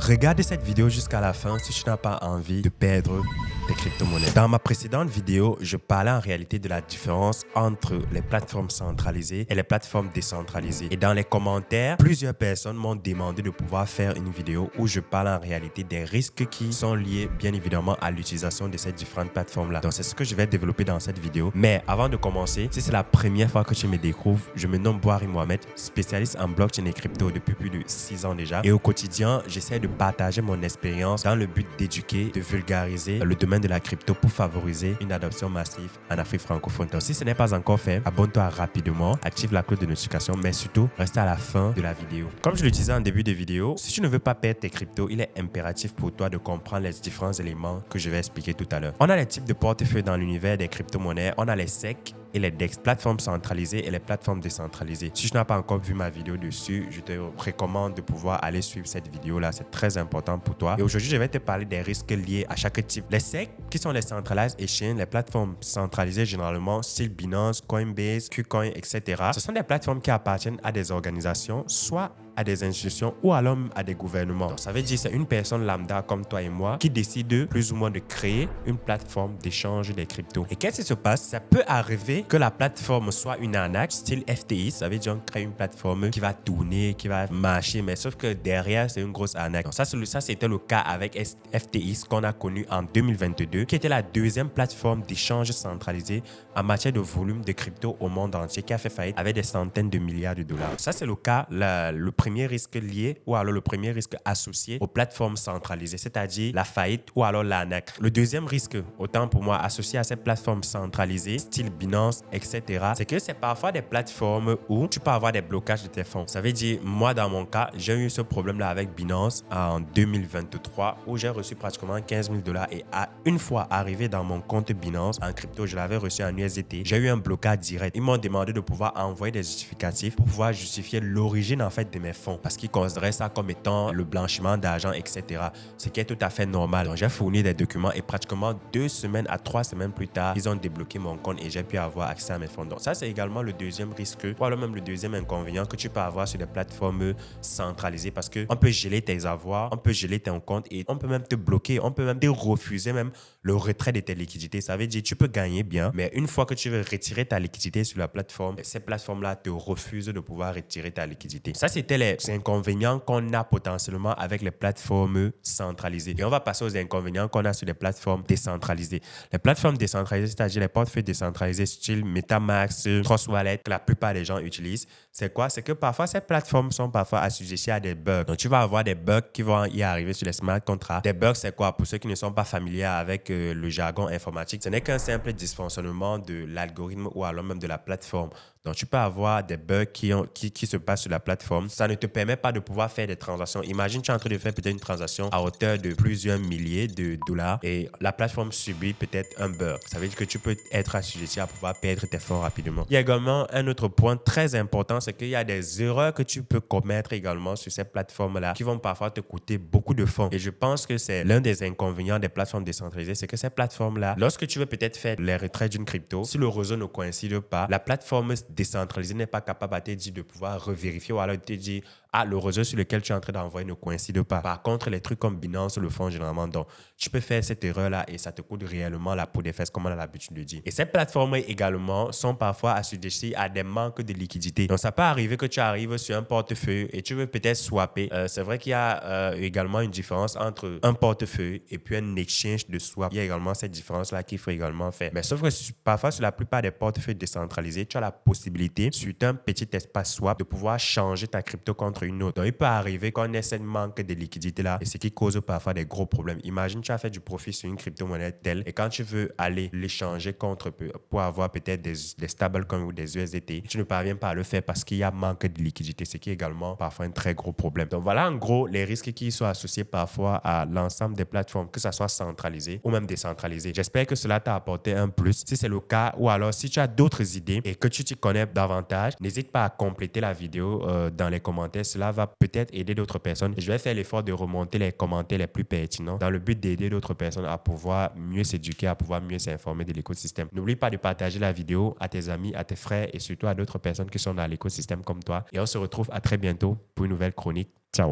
Regarde cette vidéo jusqu'à la fin si tu n'as pas envie de perdre tes crypto-monnaies. Dans ma précédente vidéo, je parlais en réalité de la différence entre les plateformes centralisées et les plateformes décentralisées. Et dans les commentaires, plusieurs personnes m'ont demandé de pouvoir faire une vidéo où je parle en réalité des risques qui sont liés bien évidemment à l'utilisation de ces différentes plateformes-là. Donc c'est ce que je vais développer dans cette vidéo. Mais avant de commencer, si c'est la première fois que tu me découvres, je me nomme Boari Mohamed, spécialiste en blockchain et crypto depuis plus de 6 ans déjà. Et au quotidien, j'essaie de partager mon expérience dans le but d'éduquer, de vulgariser le domaine de la crypto pour favoriser une adoption massive en Afrique francophone. Donc si ce n'est pas encore fait, abonne-toi rapidement, active la cloche de notification, mais surtout, reste à la fin de la vidéo. Comme je le disais en début de vidéo, si tu ne veux pas perdre tes cryptos, il est impératif pour toi de comprendre les différents éléments que je vais expliquer tout à l'heure. On a les types de portefeuilles dans l'univers des crypto-monnaies, on a les SEC et les DEX, plateformes centralisées et les plateformes décentralisées. Si tu n'as pas encore vu ma vidéo dessus, je te recommande de pouvoir aller suivre cette vidéo-là. C'est très important pour toi. Et aujourd'hui, je vais te parler des risques liés à chaque type. Les SEC, qui sont les Centralized Exchange, les plateformes centralisées généralement, style Binance, Coinbase, KuCoin, etc. Ce sont des plateformes qui appartiennent à des organisations, soit à des institutions ou alors à des gouvernements. Donc, ça veut dire que c'est une personne lambda comme toi et moi qui décide plus ou moins de créer une plateforme d'échange des cryptos. Et qu'est-ce qui se passe? Ça peut arriver que la plateforme soit une arnaque, style FTX. Ça veut dire qu'on crée une plateforme qui va tourner, qui va marcher, mais sauf que derrière, c'est une grosse arnaque. Donc, ça c'était le cas avec FTX qu'on a connu en 2022, qui était la deuxième plateforme d'échange centralisée en matière de volume de crypto au monde entier, qui a fait faillite avec des centaines de milliards de dollars. Ça, c'est le cas, le premier risque lié ou alors le premier risque associé aux plateformes centralisées, c'est-à-dire la faillite ou alors l'arnaque. Le deuxième risque, autant pour moi, associé à ces plateformes centralisées, style Binance, etc., c'est que c'est parfois des plateformes où tu peux avoir des blocages de tes fonds. Ça veut dire, moi, dans mon cas, j'ai eu ce problème-là avec Binance en 2023 où j'ai reçu pratiquement 15 000 $ et une fois arrivé dans mon compte Binance en crypto, je l'avais reçu en USDT, j'ai eu un blocage direct. Ils m'ont demandé de pouvoir envoyer des justificatifs pour pouvoir justifier l'origine en fait de mes fonds parce qu'ils considéraient ça comme étant le blanchiment d'argent, etc. Ce qui est tout à fait normal. Donc, j'ai fourni des documents et pratiquement 2 semaines à 3 semaines plus tard, ils ont débloqué mon compte et j'ai pu avoir accès à mes fonds. Donc, ça, c'est également le deuxième risque ou alors même le deuxième inconvénient que tu peux avoir sur des plateformes centralisées parce qu'on peut geler tes avoirs, on peut geler ton compte et on peut même te bloquer, on peut même te refuser même le retrait de tes liquidités. Ça veut dire que tu peux gagner bien, mais une fois que tu veux retirer ta liquidité sur la plateforme, ces plateformes-là te refusent de pouvoir retirer ta liquidité. Ça, c'était les inconvénients qu'on a potentiellement avec les plateformes centralisées. Et on va passer aux inconvénients qu'on a sur les plateformes décentralisées. Les plateformes décentralisées, c'est-à-dire les portefeuilles décentralisés style MetaMask, Trust Wallet, que la plupart des gens utilisent, c'est quoi? C'est que parfois, ces plateformes sont parfois assujetties à des bugs. Donc, tu vas avoir des bugs qui vont y arriver sur les smart contracts. Des bugs, c'est quoi? Pour ceux qui ne sont pas familiers avec le jargon informatique, ce n'est qu'un simple dysfonctionnement de l'algorithme ou alors même de la plateforme. Donc, tu peux avoir des bugs qui se passent sur la plateforme. Ça ne te permet pas de pouvoir faire des transactions. Imagine, tu es en train de faire peut-être une transaction à hauteur de plusieurs milliers de dollars et la plateforme subit peut-être un bug. Ça veut dire que tu peux être assujetti à pouvoir perdre tes fonds rapidement. Il y a également un autre point très important, c'est qu'il y a des erreurs que tu peux commettre également sur ces plateformes-là qui vont parfois te coûter beaucoup de fonds. Et je pense que c'est l'un des inconvénients des plateformes décentralisées, c'est que ces plateformes-là, lorsque tu veux peut-être faire les retraits d'une crypto, si le réseau ne coïncide pas, la plateforme décentralisée n'est pas capable à te dire de pouvoir revérifier ou alors de te dire le réseau sur lequel tu es en train d'envoyer ne coïncide pas. Par contre, les trucs comme Binance le font généralement. Donc, tu peux faire cette erreur-là et ça te coûte réellement la peau des fesses, comme on a l'habitude de dire. Et ces plateformes également sont parfois assujetties à des manques de liquidité. Donc, ça peut arriver que tu arrives sur un portefeuille et tu veux peut-être swapper. C'est vrai qu'il y a également une différence entre un portefeuille et puis un exchange de swap. Il y a également cette différence-là qu'il faut également faire. Mais sauf que parfois, sur la plupart des portefeuilles décentralisés, tu as la possibilité, sur un petit espace swap, de pouvoir changer ta crypto contre une autre. Donc, il peut arriver qu'on ait ce manque de liquidité-là et ce qui cause parfois des gros problèmes. Imagine, tu as fait du profit sur une crypto-monnaie telle et quand tu veux aller l'échanger contre pour avoir peut-être des stablecoins ou des USDT, tu ne parviens pas à le faire parce qu'il y a manque de liquidité, ce qui est également parfois un très gros problème. Donc, voilà en gros les risques qui sont associés parfois à l'ensemble des plateformes, que ça soit centralisé ou même décentralisé. J'espère que cela t'a apporté un plus. Si c'est le cas ou alors si tu as d'autres idées et que tu t'y connais davantage, n'hésite pas à compléter la vidéo dans les commentaires. Cela va peut-être aider d'autres personnes. Je vais faire l'effort de remonter les commentaires les plus pertinents dans le but d'aider d'autres personnes à pouvoir mieux s'éduquer, à pouvoir mieux s'informer de l'écosystème. N'oublie pas de partager la vidéo à tes amis, à tes frères et surtout à d'autres personnes qui sont dans l'écosystème comme toi. Et on se retrouve à très bientôt pour une nouvelle chronique. Ciao!